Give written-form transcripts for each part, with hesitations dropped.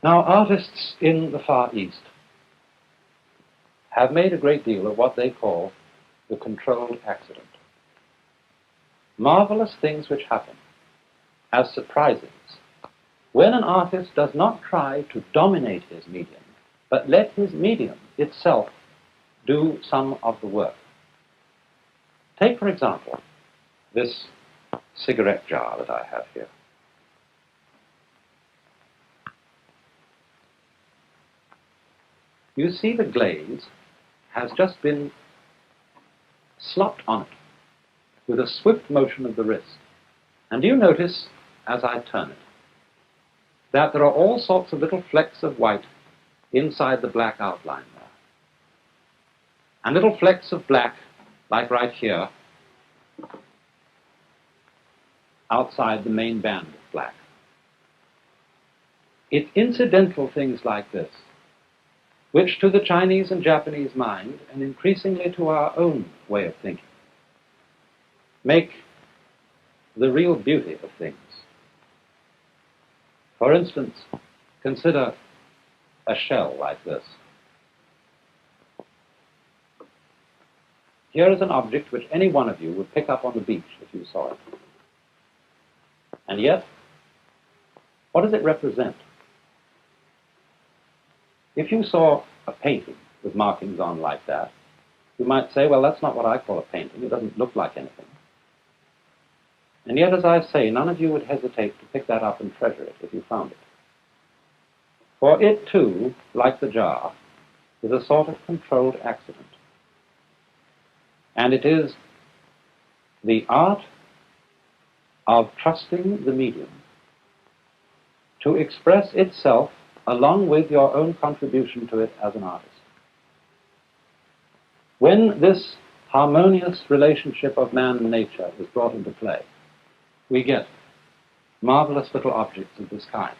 Now, artists in the Far East have made a great deal of what they call the controlled accident. Marvelous things which happen as surprises when an artist does not try to dominate his medium, but let his medium itself do some of the work. Take, for example, this cigarette jar that I have here. You see the glaze has just been slopped on it with a swift motion of the wrist. And you notice, as I turn it, that there are all sorts of little flecks of white inside the black outline there. And little flecks of black, like right here, outside the main band of black. It's incidental things like this which to the Chinese and Japanese mind, and increasingly to our own way of thinking, make the real beauty of things. For instance, consider a shell like this. Here is an object which any one of you would pick up on the beach if you saw it. And yet, what does it represent? If you saw a painting with markings on like that, you might say, well, that's not what I call a painting. It doesn't look like anything. And yet, as I say, none of you would hesitate to pick that up and treasure it if you found it. For it, too, like the jar, is a sort of controlled accident. And it is the art of trusting the medium to express itself along with your own contribution to it as an artist. When this harmonious relationship of man and nature is brought into play, we get marvelous little objects of this kind.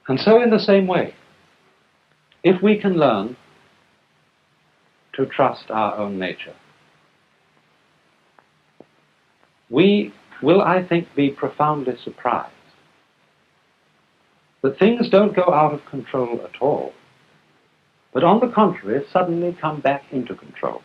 And so in the same way, if we can learn to trust our own nature, we will, I think, be profoundly surprised that things don't go out of control at all, but on the contrary, suddenly come back into control.